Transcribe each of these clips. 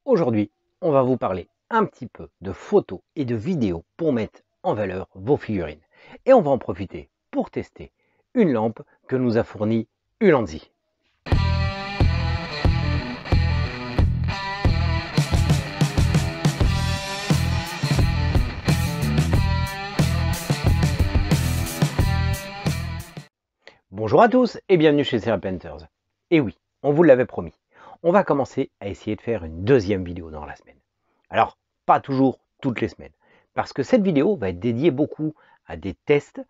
Aujourd'hui, on va vous parler un petit peu de photos et de vidéos pour mettre en valeur vos figurines. Et on va en profiter pour tester une lampe que nous a fournie Ulanzi. Bonjour à tous et bienvenue chez Serial Painters. Et oui, on vous l'avait promis, on va commencer à essayer de faire une deuxième vidéo dans la semaine. Alors, pas toujours toutes les semaines, parce que cette vidéo va être dédiée beaucoup à des tests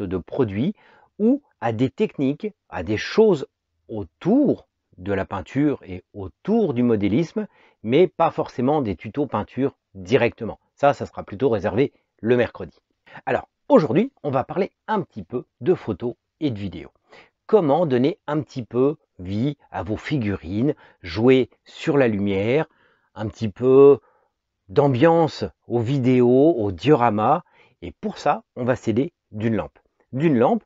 de produits ou à des techniques, à des choses autour de la peinture et autour du modélisme, mais pas forcément des tutos peinture directement. Ça sera plutôt réservé le mercredi. Alors, aujourd'hui, on va parler un petit peu de photos et de vidéos. Comment donner un petit peu vie à vos figurines, jouer sur la lumière, un petit peu d'ambiance aux vidéos, aux dioramas. Et pour ça, on va s'aider d'une lampe. D'une lampe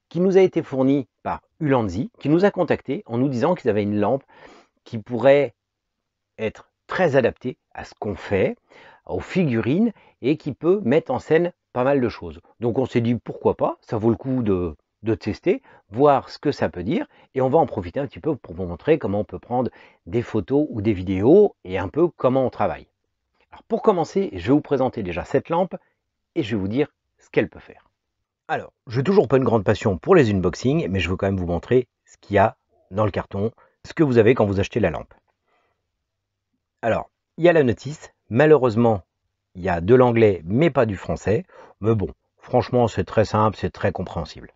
qui nous a été fournie par Ulanzi, qui nous a contactés en nous disant qu'ils avaient une lampe qui pourrait être très adaptée à ce qu'on fait, aux figurines, et qui peut mettre en scène pas mal de choses. Donc on s'est dit pourquoi pas, ça vaut le coup de tester, voir ce que ça peut dire, et on va en profiter un petit peu pour vous montrer comment on peut prendre des photos ou des vidéos et un peu comment on travaille. Alors pour commencer, je vais vous présenter déjà cette lampe et je vais vous dire ce qu'elle peut faire. Alors, je n'ai toujours pas une grande passion pour les unboxings, mais je veux quand même vous montrer ce qu'il y a dans le carton, ce que vous avez quand vous achetez la lampe. Alors, il y a la notice, malheureusement, il y a de l'anglais, mais pas du français, mais bon, franchement, c'est très simple, c'est très compréhensible.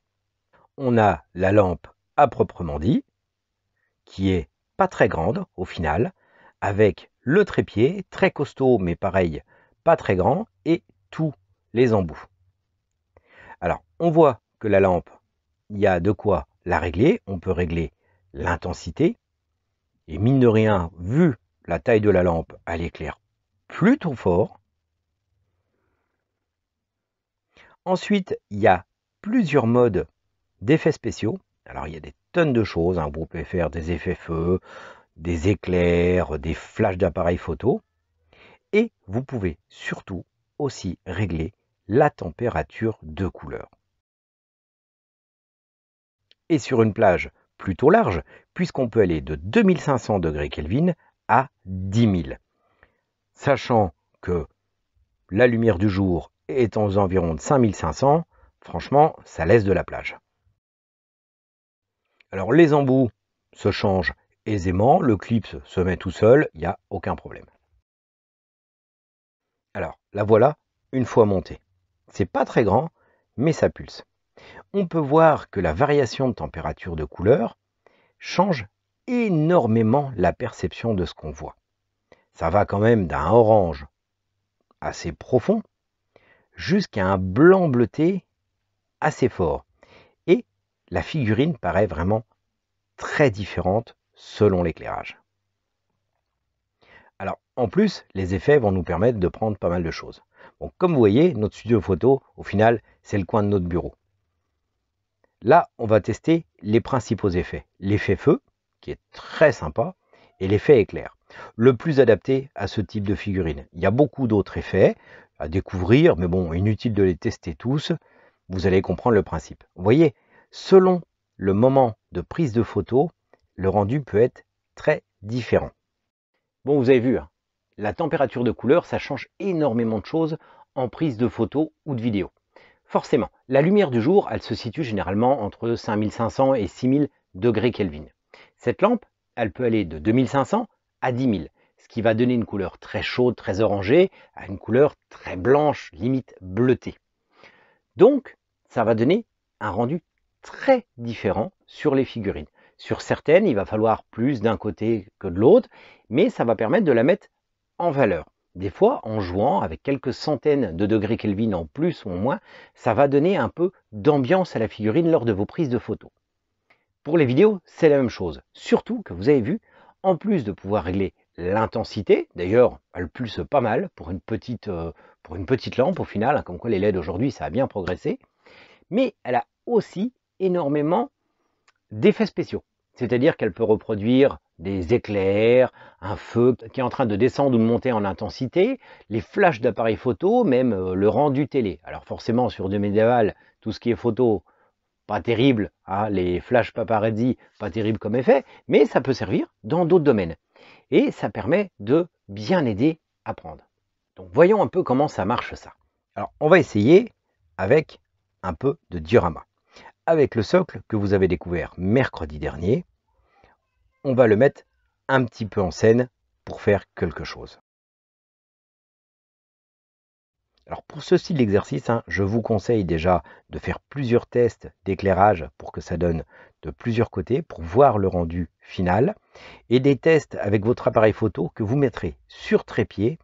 On a la lampe à proprement dit, qui est pas très grande au final, avec le trépied, très costaud, mais pareil, pas très grand, et tous les embouts. Alors, on voit que la lampe, il y a de quoi la régler. On peut régler l'intensité, et mine de rien, vu la taille de la lampe, elle éclaire plutôt fort. Ensuite, il y a plusieurs modes d'effets spéciaux. Alors, il y a des tonnes de choses. Vous pouvez faire des effets feu, des éclairs, des flashs d'appareil photo. Et vous pouvez surtout aussi régler la température de couleur. Et sur une plage plutôt large, puisqu'on peut aller de 2500 degrés Kelvin à 10 000. Sachant que la lumière du jour est aux environs de 5500, franchement, ça laisse de la plage. Alors les embouts se changent aisément, le clip se met tout seul, il n'y a aucun problème. Alors la voilà une fois montée. C'est pas très grand, mais ça pulse. On peut voir que la variation de température de couleur change énormément la perception de ce qu'on voit. Ça va quand même d'un orange assez profond jusqu'à un blanc bleuté assez fort. Et la figurine paraît vraiment très différente selon l'éclairage. Alors, en plus, les effets vont nous permettre de prendre pas mal de choses. Bon, comme vous voyez, notre studio photo, au final, c'est le coin de notre bureau. Là, on va tester les principaux effets. L'effet feu, qui est très sympa, et l'effet éclair, le plus adapté à ce type de figurine. Il y a beaucoup d'autres effets à découvrir, mais bon, inutile de les tester tous, vous allez comprendre le principe. Vous voyez, selon le moment de prise de photo, le rendu peut être très différent. Bon, vous avez vu, hein, la température de couleur, ça change énormément de choses en prise de photo ou de vidéo. Forcément, la lumière du jour, elle se situe généralement entre 5500 et 6000 degrés Kelvin. Cette lampe, elle peut aller de 2500 à 10 000, ce qui va donner une couleur très chaude, très orangée, à une couleur très blanche, limite bleutée. Donc, ça va donner un rendu très différent sur les figurines. Sur certaines, il va falloir plus d'un côté que de l'autre, mais ça va permettre de la mettre en valeur. Des fois, en jouant avec quelques centaines de degrés Kelvin en plus ou en moins, ça va donner un peu d'ambiance à la figurine lors de vos prises de photos. Pour les vidéos, c'est la même chose. Surtout que vous avez vu, en plus de pouvoir régler l'intensité, d'ailleurs, elle pulse pas mal pour une petite lampe au final, hein, comme quoi les LED aujourd'hui, ça a bien progressé, mais elle a aussi énormément d'effets spéciaux. C'est-à-dire qu'elle peut reproduire des éclairs, un feu qui est en train de descendre ou de monter en intensité, les flashs d'appareils photo, même le rendu télé. Alors forcément, sur du médiéval, tout ce qui est photo, pas terrible, hein, les flashs paparazzi, pas terrible comme effet, mais ça peut servir dans d'autres domaines. Et ça permet de bien aider à apprendre. Donc voyons un peu comment ça marche ça. Alors on va essayer avec un peu de diorama. Avec le socle que vous avez découvert mercredi dernier, on va le mettre un petit peu en scène pour faire quelque chose. Alors pour ce style d'exercice, je vous conseille déjà de faire plusieurs tests d'éclairage pour que ça donne de plusieurs côtés pour voir le rendu final et des tests avec votre appareil photo que vous mettrez sur trépied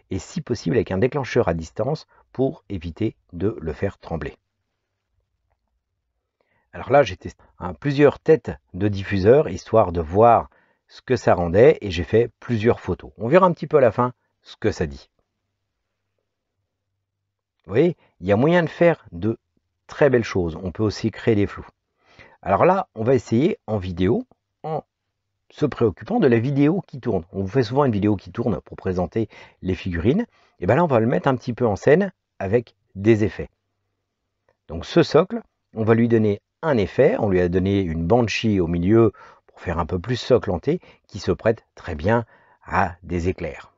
et si possible avec un déclencheur à distance pour éviter de le faire trembler. Alors là, j'ai testé plusieurs têtes de diffuseurs histoire de voir ce que ça rendait et j'ai fait plusieurs photos. On verra un petit peu à la fin ce que ça dit. Vous voyez, il y a moyen de faire de très belles choses. On peut aussi créer des flous. Alors là, on va essayer en vidéo, en se préoccupant de la vidéo qui tourne. On vous fait souvent une vidéo qui tourne pour présenter les figurines. Et bien là, on va le mettre un petit peu en scène avec des effets. Donc ce socle, on va lui donner un effet. On lui a donné une banshee au milieu pour faire un peu plus soclanté qui se prête très bien à des éclairs.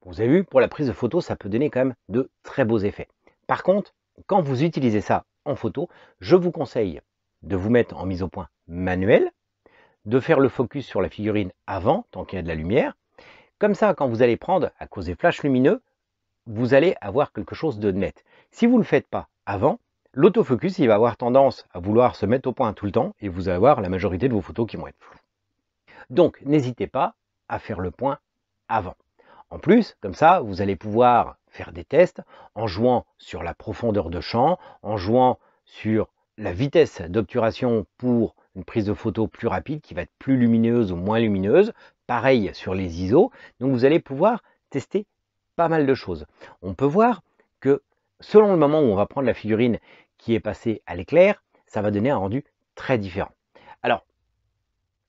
Vous avez vu, pour la prise de photo, ça peut donner quand même de très beaux effets. Par contre, quand vous utilisez ça en photo, je vous conseille de vous mettre en mise au point manuelle, de faire le focus sur la figurine avant, tant qu'il y a de la lumière. Comme ça, quand vous allez prendre, à cause des flashs lumineux, vous allez avoir quelque chose de net. Si vous ne le faites pas avant, l'autofocus, il va avoir tendance à vouloir se mettre au point tout le temps et vous allez avoir la majorité de vos photos qui vont être floues. Donc, n'hésitez pas à faire le point avant. En plus, comme ça, vous allez pouvoir faire des tests en jouant sur la profondeur de champ, en jouant sur la vitesse d'obturation pour une prise de photo plus rapide qui va être plus lumineuse ou moins lumineuse. Pareil sur les ISO. Donc vous allez pouvoir tester pas mal de choses. On peut voir que selon le moment où on va prendre la figurine qui est passée à l'éclair, ça va donner un rendu très différent. Alors,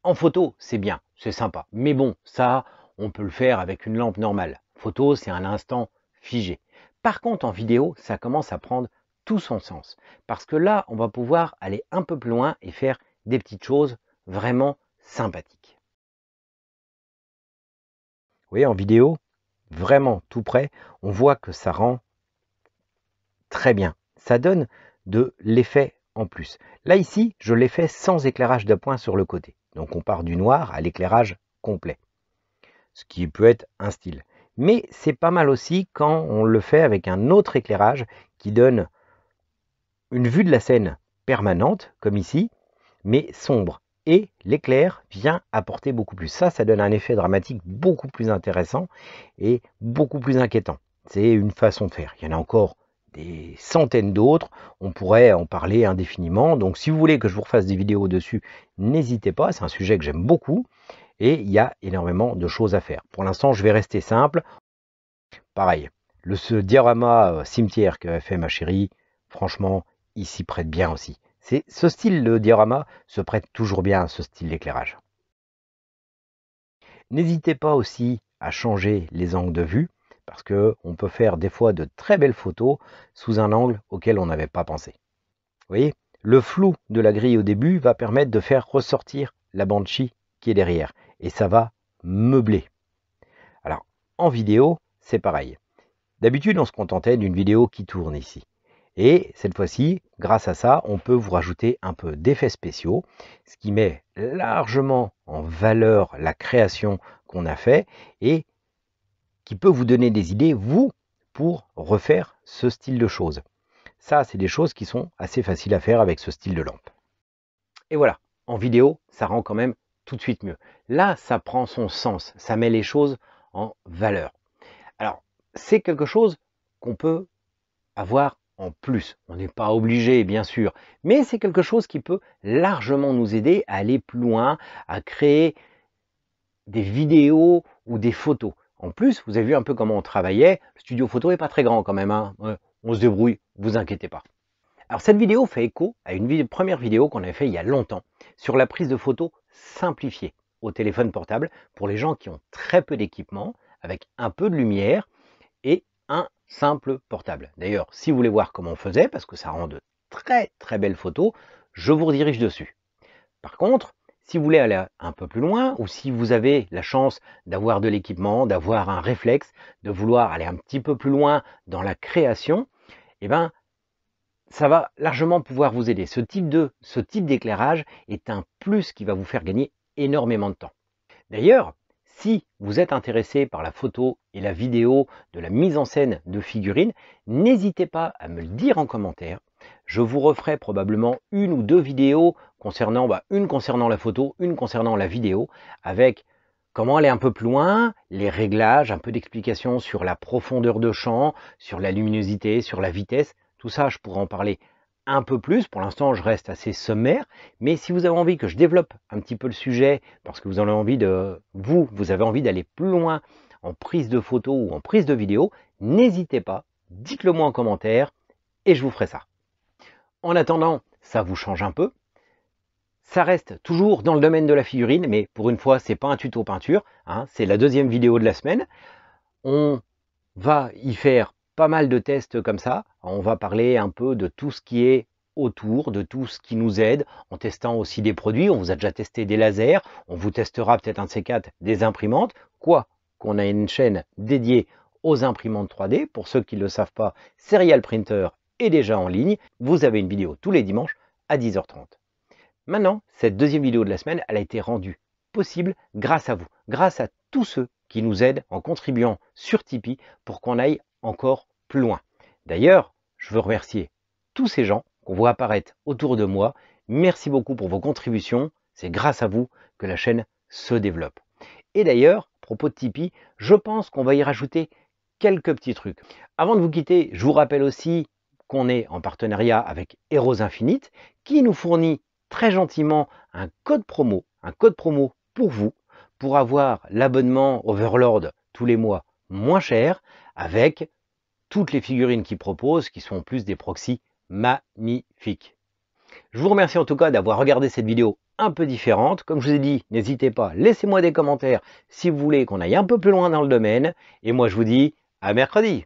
en photo, c'est bien, c'est sympa. Mais bon, ça, on peut le faire avec une lampe normale. Photo, c'est un instant figé. Par contre, en vidéo, ça commence à prendre tout son sens. Parce que là, on va pouvoir aller un peu plus loin et faire des petites choses vraiment sympathiques. Vous voyez, en vidéo, vraiment tout près, on voit que ça rend très bien. Ça donne de l'effet en plus. Là, ici, je l'ai fait sans éclairage d'appoint sur le côté. Donc, on part du noir à l'éclairage complet. Ce qui peut être un style. Mais c'est pas mal aussi quand on le fait avec un autre éclairage qui donne une vue de la scène permanente, comme ici, mais sombre. Et l'éclair vient apporter beaucoup plus. Ça donne un effet dramatique beaucoup plus intéressant et beaucoup plus inquiétant. C'est une façon de faire. Il y en a encore des centaines d'autres. On pourrait en parler indéfiniment. Donc si vous voulez que je vous refasse des vidéos dessus, n'hésitez pas. C'est un sujet que j'aime beaucoup. Et il y a énormément de choses à faire. Pour l'instant, je vais rester simple. Pareil, ce diorama cimetière qu'avait fait ma chérie, franchement, il s'y prête bien aussi. Ce style de diorama se prête toujours bien à ce style d'éclairage. N'hésitez pas aussi à changer les angles de vue, parce qu'on peut faire des fois de très belles photos sous un angle auquel on n'avait pas pensé. Vous voyez, le flou de la grille au début va permettre de faire ressortir la banshee qui est derrière. Et ça va meubler. Alors, en vidéo, c'est pareil. D'habitude, on se contentait d'une vidéo qui tourne ici. Et cette fois-ci, grâce à ça, on peut vous rajouter un peu d'effets spéciaux, ce qui met largement en valeur la création qu'on a fait et qui peut vous donner des idées, vous, pour refaire ce style de choses. Ça, c'est des choses qui sont assez faciles à faire avec ce style de lampe. Et voilà, en vidéo, ça rend quand même tout de suite mieux. Là, ça prend son sens, ça met les choses en valeur. Alors, c'est quelque chose qu'on peut avoir en plus. On n'est pas obligé, bien sûr, mais c'est quelque chose qui peut largement nous aider à aller plus loin, à créer des vidéos ou des photos. En plus, vous avez vu un peu comment on travaillait. Le studio photo n'est pas très grand quand même. On se débrouille, vous inquiétez pas. Alors cette vidéo fait écho à une première vidéo qu'on avait fait il y a longtemps sur la prise de photos simplifiée au téléphone portable pour les gens qui ont très peu d'équipement, avec un peu de lumière et un simple portable. D'ailleurs, si vous voulez voir comment on faisait, parce que ça rend de très belles photos, je vous redirige dessus. Par contre, si vous voulez aller un peu plus loin, ou si vous avez la chance d'avoir de l'équipement, d'avoir un réflexe, de vouloir aller un petit peu plus loin dans la création, eh ben, ça va largement pouvoir vous aider. Ce type d'éclairage est un plus qui va vous faire gagner énormément de temps. D'ailleurs, si vous êtes intéressé par la photo et la vidéo de la mise en scène de figurines, n'hésitez pas à me le dire en commentaire. Je vous referai probablement une ou deux vidéos concernant, une concernant la photo, une concernant la vidéo, avec comment aller un peu plus loin, les réglages, un peu d'explication sur la profondeur de champ, sur la luminosité, sur la vitesse. Tout ça, je pourrais en parler un peu plus. Pour l'instant, je reste assez sommaire. Mais si vous avez envie que je développe un petit peu le sujet, parce que vous avez envie vous avez envie d'aller plus loin en prise de photo ou en prise de vidéo, n'hésitez pas, dites-le moi en commentaire et je vous ferai ça. En attendant, ça vous change un peu. Ça reste toujours dans le domaine de la figurine, mais pour une fois, c'est pas un tuto peinture, hein, c'est la deuxième vidéo de la semaine. On va y faire pas mal de tests comme ça. On va parler un peu de tout ce qui est autour, de tout ce qui nous aide, en testant aussi des produits. On vous a déjà testé des lasers, on vous testera peut-être un de ces quatre des imprimantes, quoi qu'on a une chaîne dédiée aux imprimantes 3D. Pour ceux qui ne le savent pas, Serial Printer est déjà en ligne. Vous avez une vidéo tous les dimanches à 10h30. Maintenant, cette deuxième vidéo de la semaine, elle a été rendue possible grâce à vous, grâce à tous ceux qui nous aident en contribuant sur Tipeee pour qu'on aille encore plus loin. D'ailleurs, je veux remercier tous ces gens qu'on voit apparaître autour de moi. Merci beaucoup pour vos contributions. C'est grâce à vous que la chaîne se développe. Et d'ailleurs, à propos de Tipeee, je pense qu'on va y rajouter quelques petits trucs. Avant de vous quitter, je vous rappelle aussi qu'on est en partenariat avec Heroes Infinite qui nous fournit très gentiment un code promo pour vous, pour avoir l'abonnement Overlord tous les mois moins cher, avec toutes les figurines qu'ils proposent, qui sont en plus des proxys magnifiques. Je vous remercie en tout cas d'avoir regardé cette vidéo un peu différente. Comme je vous ai dit, n'hésitez pas, laissez-moi des commentaires si vous voulez qu'on aille un peu plus loin dans le domaine. Et moi je vous dis à mercredi.